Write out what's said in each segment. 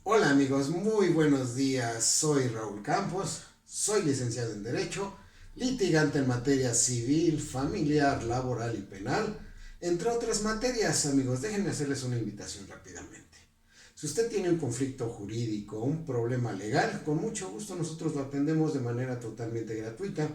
Hola amigos, muy buenos días. Soy Raúl Campos, soy licenciado en Derecho, litigante en materia civil, familiar, laboral y penal, entre otras materias. Amigos, déjenme hacerles una invitación rápidamente. Si usted tiene un conflicto jurídico, un problema legal, con mucho gusto nosotros lo atendemos de manera totalmente gratuita.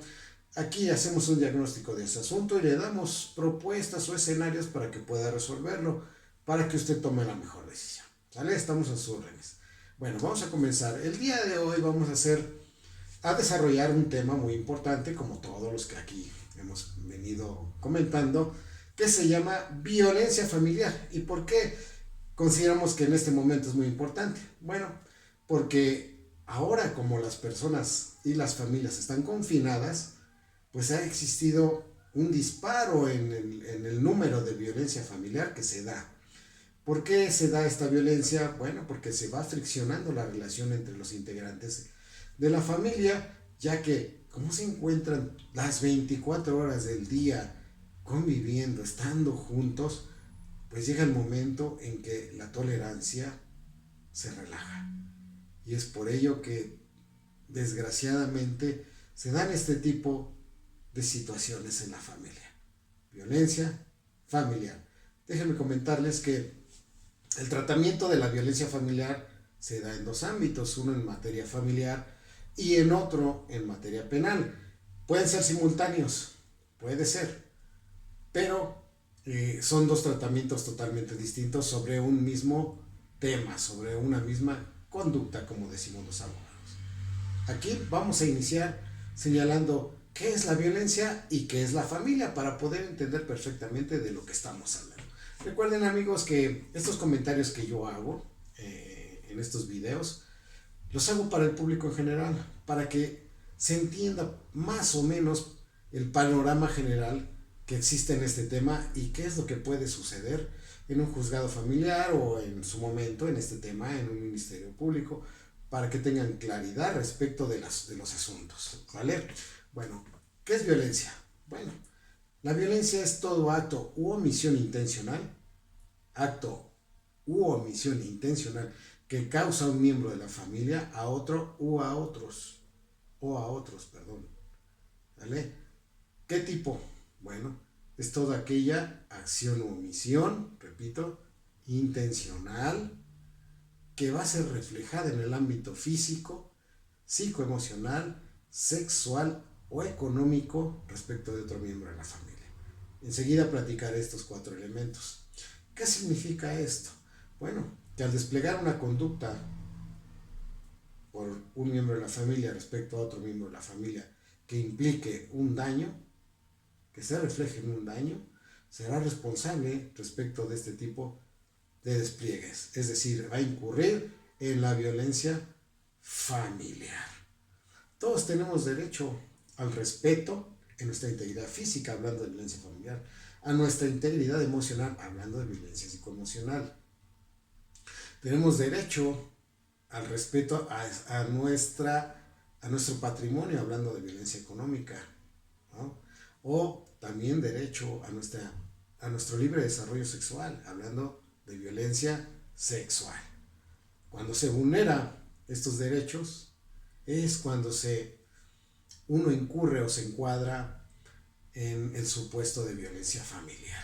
Aquí hacemos un diagnóstico de ese asunto y le damos propuestas o escenarios para que pueda resolverlo, para que usted tome la mejor decisión. ¿Sale? Estamos a sus órdenes. Bueno, vamos a comenzar. El día de hoy vamos a desarrollar un tema muy importante, como todos los que aquí hemos venido comentando, que se llama violencia familiar. ¿Y por qué consideramos que en este momento es muy importante? Bueno, porque ahora como las personas y las familias están confinadas, pues ha existido un disparo en el número de violencia familiar que se da. ¿Por qué se da esta violencia? Bueno, porque se va friccionando la relación entre los integrantes de la familia, ya que como se encuentran las 24 horas del día conviviendo, estando juntos, pues llega el momento en que la tolerancia se relaja. Y es por ello que desgraciadamente se dan este tipo de situaciones en la familia. Violencia familiar. Déjenme comentarles que el tratamiento de la violencia familiar se da en dos ámbitos, uno en materia familiar y en otro en materia penal. Pueden ser simultáneos, puede ser, pero son dos tratamientos totalmente distintos sobre un mismo tema, sobre una misma conducta, como decimos los abogados. Aquí vamos a iniciar señalando qué es la violencia y qué es la familia para poder entender perfectamente de lo que estamos hablando. Recuerden amigos que estos comentarios que yo hago en estos videos los hago para el público en general, para que se entienda más o menos el panorama general que existe en este tema y qué es lo que puede suceder en un juzgado familiar o en su momento en este tema en un ministerio público para que tengan claridad respecto de los asuntos, ¿vale? Bueno, ¿qué es violencia? Bueno, la violencia es todo acto u omisión intencional que causa un miembro de la familia a otro perdón. ¿Vale? ¿Qué tipo? Bueno, es toda aquella acción o omisión, repito, intencional, que va a ser reflejada en el ámbito físico, psicoemocional, sexual o económico respecto de otro miembro de la familia. Enseguida platicaré estos cuatro elementos. ¿Qué significa esto? Bueno, que al desplegar una conducta por un miembro de la familia respecto a otro miembro de la familia que implique un daño, que se refleje en un daño, será responsable respecto de este tipo de despliegues. Es decir, va a incurrir en la violencia familiar. Todos tenemos derecho al respeto en nuestra integridad física, hablando de violencia familiar, a nuestra integridad emocional, hablando de violencia psicoemocional. Tenemos derecho al respeto a nuestro patrimonio, hablando de violencia económica, ¿no? O también derecho a nuestro libre desarrollo sexual, hablando de violencia sexual. Cuando se vulnera estos derechos es cuando uno incurre o se encuadra en el supuesto de violencia familiar.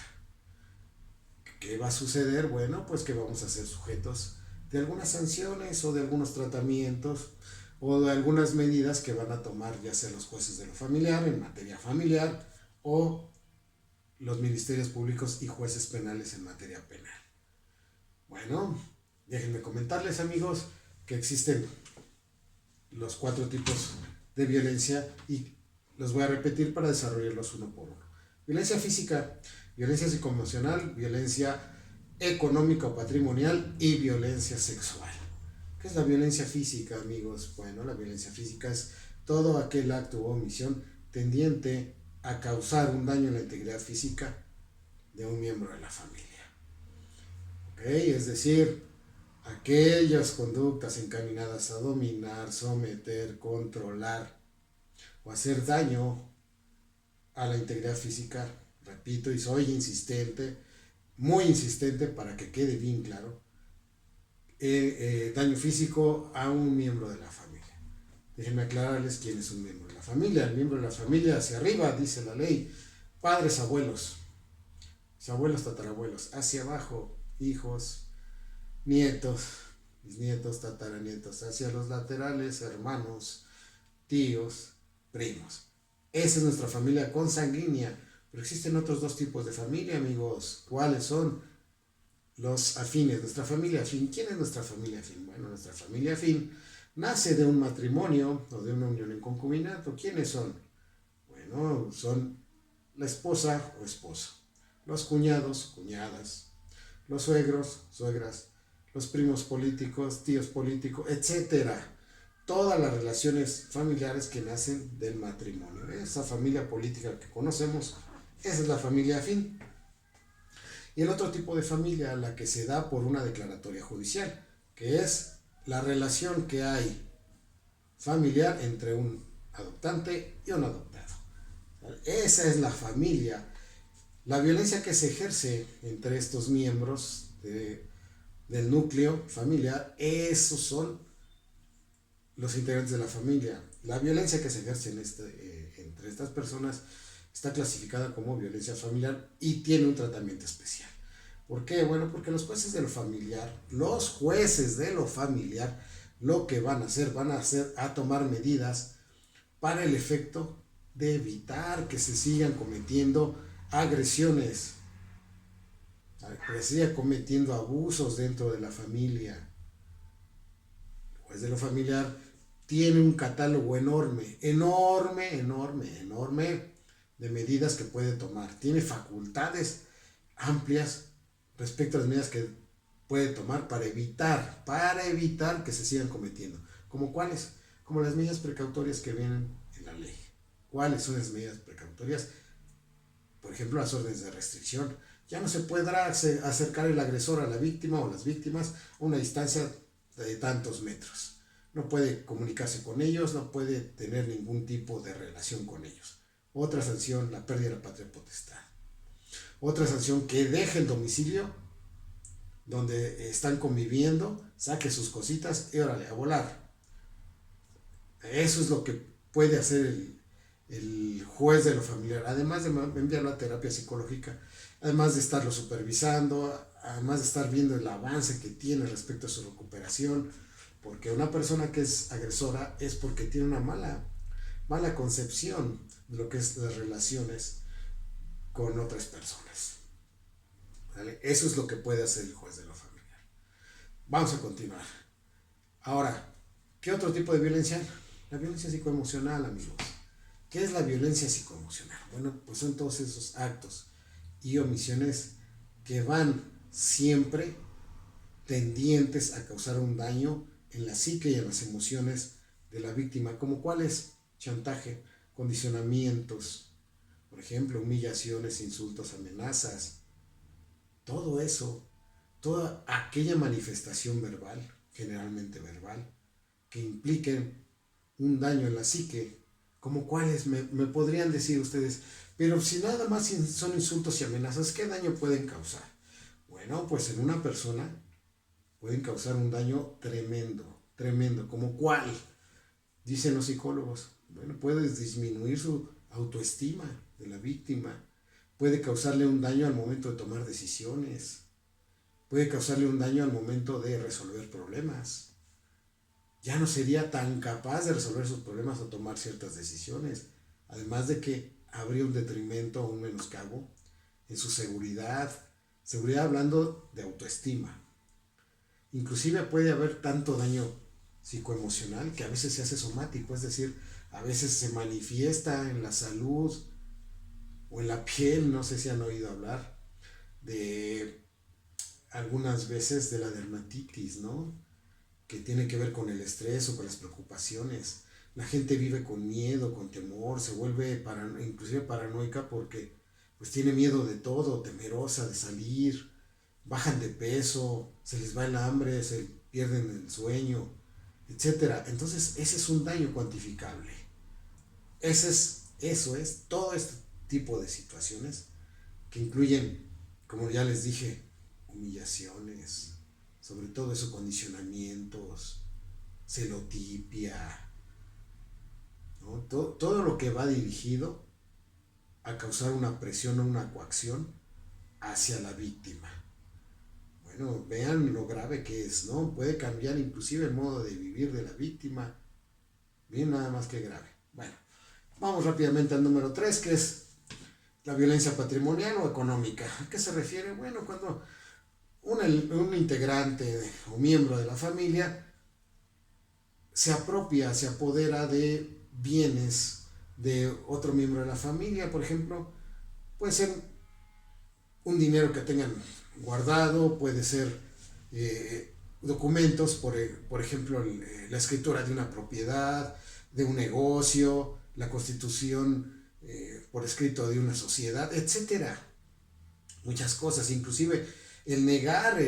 ¿Qué va a suceder? Bueno, pues que vamos a ser sujetos de algunas sanciones o de algunos tratamientos o de algunas medidas que van a tomar ya sea los jueces de lo familiar en materia familiar o los ministerios públicos y jueces penales en materia penal. Bueno, déjenme comentarles amigos que existen los cuatro tipos de violencia y los voy a repetir para desarrollarlos uno por uno. Violencia física, violencia psicoemocional, violencia económica o patrimonial y violencia sexual. ¿Qué es la violencia física, amigos? Bueno, la violencia física es todo aquel acto o omisión tendiente a causar un daño en la integridad física de un miembro de la familia. ¿Ok? Es decir, aquellas conductas encaminadas a dominar, someter, controlar o hacer daño a la integridad física, repito, y soy insistente, muy insistente para que quede bien claro, daño físico a un miembro de la familia. Déjenme aclararles quién es un miembro de la familia. El miembro de la familia hacia arriba, dice la ley, padres, abuelos, abuelos, tatarabuelos, hacia abajo, hijos, nietos, bisnietos, tataranietos, hacia los laterales, hermanos, tíos, primos. Esa es nuestra familia consanguínea, pero existen otros dos tipos de familia, amigos. ¿Cuáles son? Los afines, nuestra familia afín. ¿Quién es nuestra familia afín? Bueno, nuestra familia afín nace de un matrimonio o de una unión en concubinato. ¿Quiénes son? Bueno, son la esposa o esposo, los cuñados, cuñadas, los suegros, suegras, los primos políticos, tíos políticos, etcétera. Todas las relaciones familiares que nacen del matrimonio. Esa familia política que conocemos, esa es la familia afín. Y el otro tipo de familia, la que se da por una declaratoria judicial, que es la relación que hay familiar entre un adoptante y un adoptado. Esa es la familia. La violencia que se ejerce entre estos miembros del núcleo familiar, esos son los integrantes de la familia. La violencia que se ejerce entre estas personas está clasificada como violencia familiar y tiene un tratamiento especial. ¿Por qué? Bueno, porque los jueces de lo familiar, lo que van a hacer a tomar medidas para el efecto de evitar que se sigan cometiendo agresiones, que se sigan cometiendo abusos dentro de la familia. El juez de lo familiar tiene un catálogo enorme de medidas que puede tomar. Tiene facultades amplias respecto a las medidas que puede tomar para evitar que se sigan cometiendo. ¿Como cuáles? Como las medidas precautorias que vienen en la ley. ¿Cuáles son las medidas precautorias? Por ejemplo, las órdenes de restricción. Ya no se podrá acercar el agresor a la víctima o las víctimas a una distancia de tantos metros. No puede comunicarse con ellos, no puede tener ningún tipo de relación con ellos. Otra sanción, la pérdida de la patria potestad. Otra sanción, que deje el domicilio donde están conviviendo, saque sus cositas y órale, a volar. Eso es lo que puede hacer el juez de lo familiar, además de enviarlo a terapia psicológica, además de estarlo supervisando, además de estar viendo el avance que tiene respecto a su recuperación, porque una persona que es agresora es porque tiene una mala concepción de lo que es las relaciones con otras personas. ¿Vale? Eso es lo que puede hacer el juez de lo familiar. Vamos a continuar. Ahora, ¿qué otro tipo de violencia? La violencia psicoemocional, amigos. ¿Qué es la violencia psicoemocional? Bueno, pues son todos esos actos y omisiones que van siempre tendientes a causar un daño en la psique y en las emociones de la víctima, como cuáles: chantaje, condicionamientos, por ejemplo, humillaciones, insultos, amenazas, todo eso, toda aquella manifestación verbal, generalmente verbal, que impliquen un daño en la psique, como cuáles me podrían decir ustedes. Pero si nada más son insultos y amenazas, ¿qué daño pueden causar? Bueno, pues en una persona pueden causar un daño tremendo, como cuál, dicen los psicólogos. Bueno, puedes disminuir su autoestima de la víctima, puede causarle un daño al momento de tomar decisiones, puede causarle un daño al momento de resolver problemas. Ya no sería tan capaz de resolver sus problemas o tomar ciertas decisiones, además de que habría un detrimento o un menoscabo en su seguridad hablando de autoestima. Inclusive puede haber tanto daño psicoemocional que a veces se hace somático, es decir, a veces se manifiesta en la salud o en la piel. No sé si han oído hablar de algunas veces de la dermatitis, ¿no? Que tiene que ver con el estrés o con las preocupaciones. La gente vive con miedo, con temor, se vuelve inclusive paranoica porque pues tiene miedo de todo, temerosa de salir, bajan de peso, se les va el hambre, se pierden el sueño, etcétera. Entonces ese es un daño cuantificable. Eso es todo este tipo de situaciones que incluyen, como ya les dije, humillaciones, sobre todo eso, condicionamientos, celotipia, ¿no? Todo lo que va dirigido a causar una presión o una coacción hacia la víctima. Bueno, vean lo grave que es, ¿no? Puede cambiar inclusive el modo de vivir de la víctima. Bien, nada más que grave. Bueno, vamos rápidamente al número 3, que es la violencia patrimonial o económica. ¿A qué se refiere? Bueno, cuando un integrante o miembro de la familia se apropia, se apodera de bienes de otro miembro de la familia, por ejemplo, puede ser un dinero que tengan guardado, puede ser documentos, por ejemplo, la escritura de una propiedad, de un negocio, la constitución por escrito de una sociedad, etcétera. Muchas cosas, inclusive el negar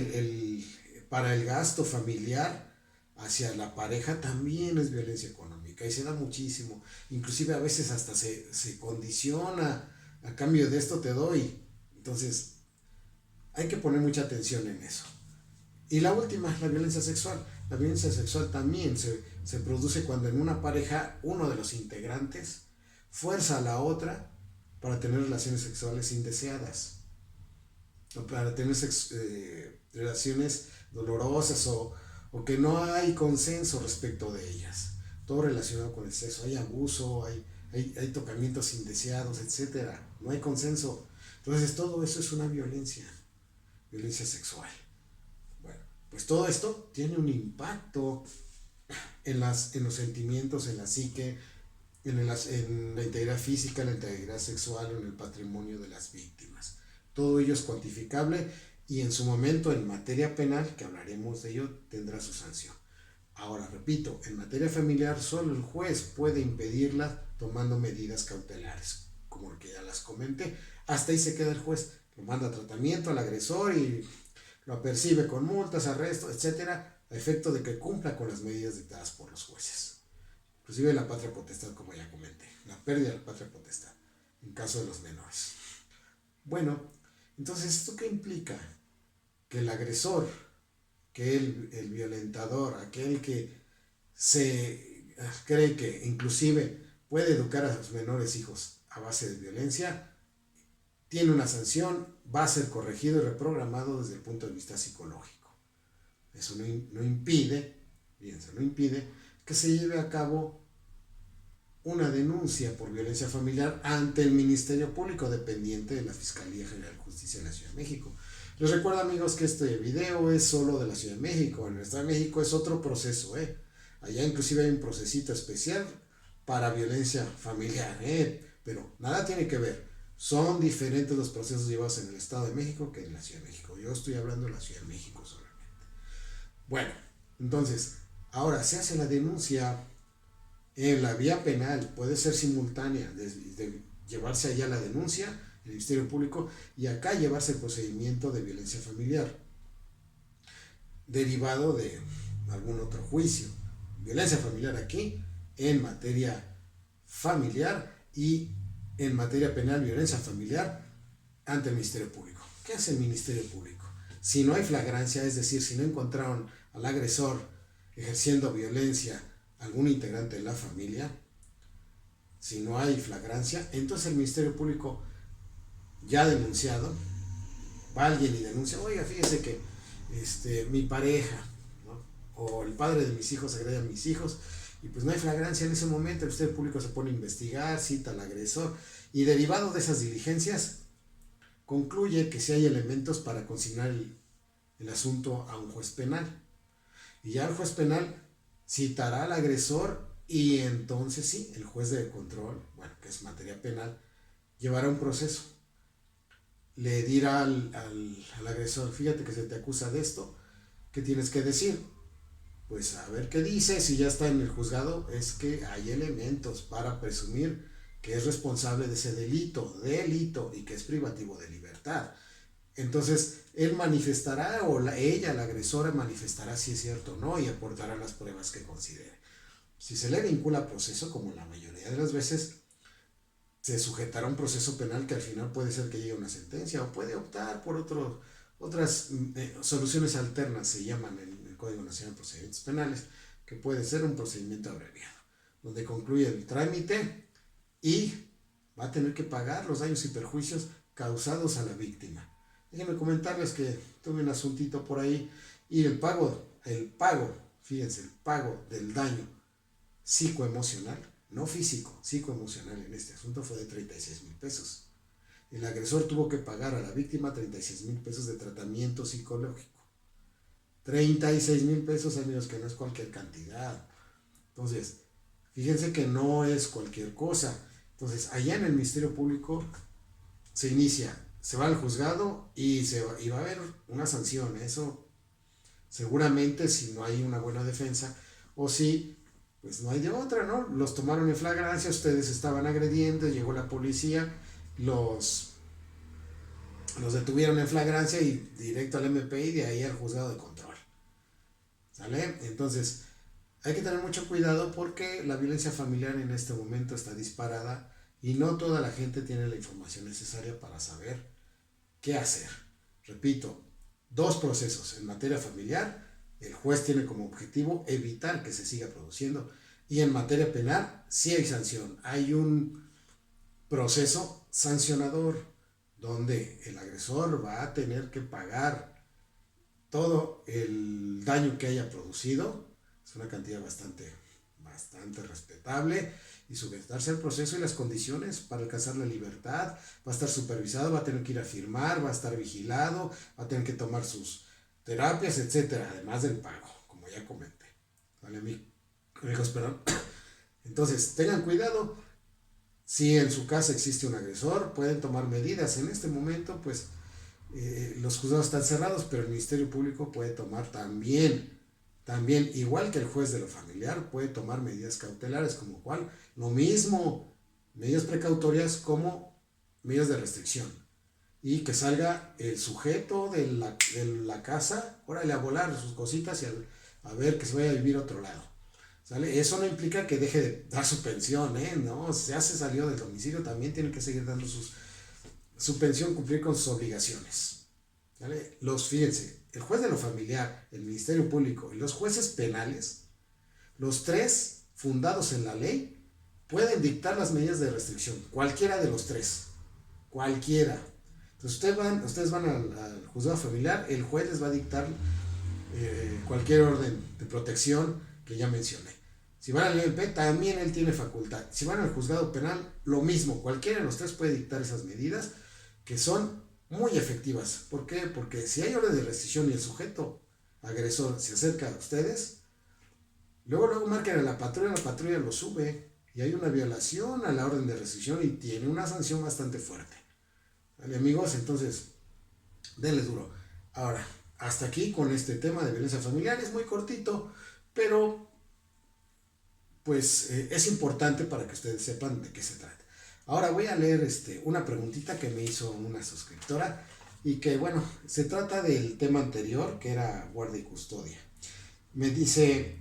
para el gasto familiar hacia la pareja también es violencia económica y se da muchísimo. Inclusive a veces hasta se condiciona, a cambio de esto te doy. Entonces hay que poner mucha atención en eso. Y la última, la violencia sexual. La violencia sexual también se produce cuando en una pareja uno de los integrantes fuerza a la otra para tener relaciones sexuales indeseadas, o para tener relaciones dolorosas o que no hay consenso respecto de ellas. Todo relacionado con el sexo. Hay abuso, hay tocamientos indeseados, etcétera. No hay consenso. Entonces todo eso es una violencia sexual. Bueno, pues todo esto tiene un impacto en los sentimientos, en la psique, en la integridad física, en la integridad sexual, en el patrimonio de las víctimas. Todo ello es cuantificable y en su momento en materia penal, que hablaremos de ello, tendrá su sanción. Ahora, repito, en materia familiar solo el juez puede impedirla tomando medidas cautelares, como el que ya las comenté. Hasta ahí se queda el juez, lo manda a tratamiento al agresor y lo apercibe con multas, arrestos, etcétera, a efecto de que cumpla con las medidas dictadas por los jueces. Inclusive la patria potestad, como ya comenté, la pérdida de la patria potestad, en caso de los menores. Bueno, entonces, ¿esto qué implica? Que el agresor, que el violentador, aquel que se cree que inclusive puede educar a sus menores hijos a base de violencia, tiene una sanción, va a ser corregido y reprogramado desde el punto de vista psicológico. Eso no impide, fíjense, no impide que se lleve a cabo una denuncia por violencia familiar ante el Ministerio Público dependiente de la Fiscalía General de Justicia de la Ciudad de México. Les recuerdo, amigos, que este video es solo de la Ciudad de México. En el Estado de México es otro proceso, Allá inclusive hay un procesito especial para violencia familiar, pero nada tiene que ver. Son diferentes los procesos llevados en el Estado de México que en la Ciudad de México. Yo estoy hablando de la Ciudad de México solamente. Bueno, entonces, ahora se hace la denuncia en la vía penal, puede ser simultánea, de llevarse allá la denuncia, el Ministerio Público, y acá llevarse el procedimiento de violencia familiar, derivado de algún otro juicio. Violencia familiar aquí, en materia familiar, y en materia penal, violencia familiar ante el Ministerio Público. ¿Qué hace el Ministerio Público? Si no hay flagrancia, es decir, si no encontraron al agresor ejerciendo violencia a algún integrante de la familia, si no hay flagrancia, entonces el Ministerio Público ya denunciado, va alguien y denuncia, oiga, fíjese que mi pareja, ¿no? O el padre de mis hijos agrede a mis hijos, y pues no hay flagrancia en ese momento, el Ministerio Público se pone a investigar, cita al agresor, y derivado de esas diligencias, concluye que sí hay elementos para consignar el asunto a un juez penal. Y ya el juez penal citará al agresor y entonces sí, el juez de control, bueno, que es materia penal, llevará un proceso. Le dirá al agresor, fíjate que se te acusa de esto, ¿qué tienes que decir? Pues a ver qué dice, si ya está en el juzgado, es que hay elementos para presumir que es responsable de ese delito, y que es privativo de libertad. Entonces, él manifestará, ella, la agresora, manifestará si es cierto o no y aportará las pruebas que considere. Si se le vincula a proceso, como la mayoría de las veces, se sujetará a un proceso penal que al final puede ser que llegue a una sentencia o puede optar por Otras soluciones alternas se llaman en el Código Nacional de Procedimientos Penales, que puede ser un procedimiento abreviado, donde concluye el trámite y va a tener que pagar los daños y perjuicios causados a la víctima. Déjenme comentarles que tuve un asuntito por ahí y fíjense, el pago del daño psicoemocional, no físico, psicoemocional en este asunto fue de 36,000 pesos. El agresor tuvo que pagar a la víctima 36,000 pesos de tratamiento psicológico. 36,000 pesos, amigos, que no es cualquier cantidad. Entonces, fíjense que no es cualquier cosa. Entonces, allá en el Ministerio Público se inicia, se va al juzgado y va a haber una sanción. Eso seguramente si no hay una buena defensa o si pues no hay de otra, ¿no? Los tomaron en flagrancia, ustedes estaban agrediendo, llegó la policía, los detuvieron en flagrancia y directo al MP y de ahí al juzgado de control. ¿Sale? Entonces, hay que tener mucho cuidado porque la violencia familiar en este momento está disparada y no toda la gente tiene la información necesaria para saber qué hacer. Repito, 2 procesos. En materia familiar, el juez tiene como objetivo evitar que se siga produciendo. Y en materia penal, sí hay sanción. Hay un proceso sancionador donde el agresor va a tener que pagar todo el daño que haya producido. Es una cantidad bastante respetable y sujetarse al proceso y las condiciones para alcanzar la libertad. Va a estar supervisado, va a tener que ir a firmar, va a estar vigilado, va a tener que tomar sus terapias, etcétera, además del pago, como ya comenté. ¿Vale, amigos? Perdón. Entonces, tengan cuidado. Si en su casa existe un agresor, pueden tomar medidas. En este momento, pues, los juzgados están cerrados, pero el Ministerio Público puede tomar también, igual que el juez de lo familiar, puede tomar medidas cautelares, como cuál, lo mismo, medidas precautorias como medidas de restricción. Y que salga el sujeto de la casa, órale a volar sus cositas y a ver que se vaya a vivir a otro lado. ¿Sale? Eso no implica que deje de dar su pensión, ¿no? Si ya se salió del domicilio, también tiene que seguir dando su pensión, cumplir con sus obligaciones. ¿Vale? Fíjense, el juez de lo familiar, el Ministerio Público y los jueces penales, los 3 fundados en la ley, pueden dictar las medidas de restricción, cualquiera de los 3, cualquiera. Entonces ustedes van al juzgado familiar, el juez les va a dictar cualquier orden de protección que ya mencioné. Si van al MP, también él tiene facultad. Si van al juzgado penal, lo mismo. Cualquiera de los 3 puede dictar esas medidas que son muy efectivas. ¿Por qué? Porque si hay orden de restricción y el sujeto agresor se acerca a ustedes, luego marcan a la patrulla lo sube y hay una violación a la orden de restricción y tiene una sanción bastante fuerte. ¿Vale, amigos? Entonces, denle duro. Ahora, hasta aquí con este tema de violencia familiar. Es muy cortito, pero pues es importante para que ustedes sepan de qué se trata. Ahora voy a leer una preguntita que me hizo una suscriptora y que, bueno, se trata del tema anterior, que era guardia y custodia. Me dice,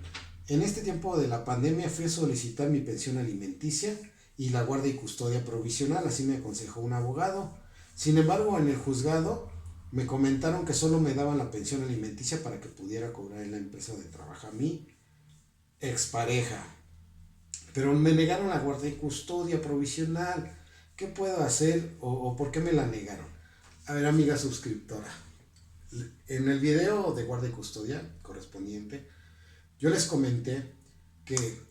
en este tiempo de la pandemia fui a solicitar mi pensión alimenticia y la guardia y custodia provisional, así me aconsejó un abogado. Sin embargo, en el juzgado me comentaron que solo me daban la pensión alimenticia para que pudiera cobrar en la empresa donde trabaja mi expareja. Pero me negaron la guardia y custodia provisional. ¿Qué puedo hacer o por qué me la negaron? A ver, amiga suscriptora, en el video de guardia y custodia correspondiente, yo les comenté que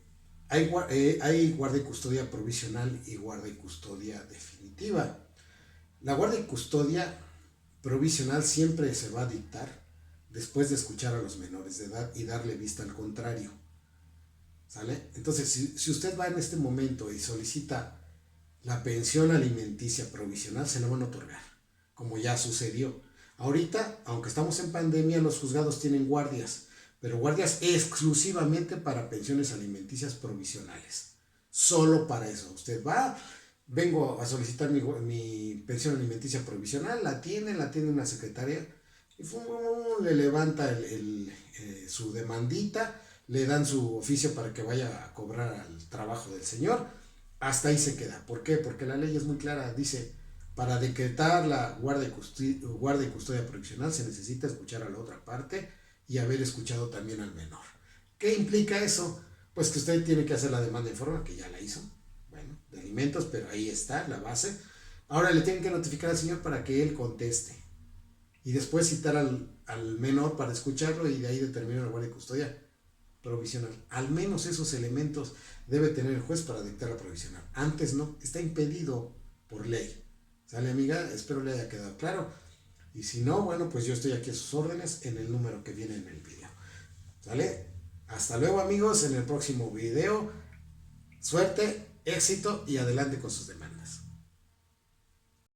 hay guardia y custodia provisional y guardia y custodia definitiva. La guardia y custodia provisional siempre se va a dictar después de escuchar a los menores de edad y darle vista al contrario. ¿Sale? Entonces, si usted va en este momento y solicita la pensión alimenticia provisional, se la van a otorgar, como ya sucedió. Ahorita, aunque estamos en pandemia, los juzgados tienen guardias, pero guardias exclusivamente para pensiones alimenticias provisionales. Solo para eso. Usted va, vengo a solicitar mi pensión alimenticia provisional, la tiene una secretaria y le levanta su demandita, le dan su oficio para que vaya a cobrar al trabajo del señor, hasta ahí se queda. ¿Por qué? Porque la ley es muy clara, dice, Para decretar la guarda y custodia provisional se necesita escuchar a la otra parte y haber escuchado también al menor. ¿Qué implica eso? Pues que usted tiene que hacer la demanda en forma, que ya la hizo, bueno, de alimentos, pero ahí está la base. Ahora le tienen que notificar al señor para que él conteste. Y después citar al menor para escucharlo y de ahí determinar la guardia y custodia provisional. Al menos esos elementos debe tener el juez para dictar la provisional. Antes no, está impedido por ley. ¿Sale, amiga? Espero le haya quedado claro. Y si no, bueno, pues yo estoy aquí a sus órdenes en el número que viene en el video. ¿Sale? Hasta luego, amigos, en el próximo video. Suerte, éxito y adelante con sus demandas.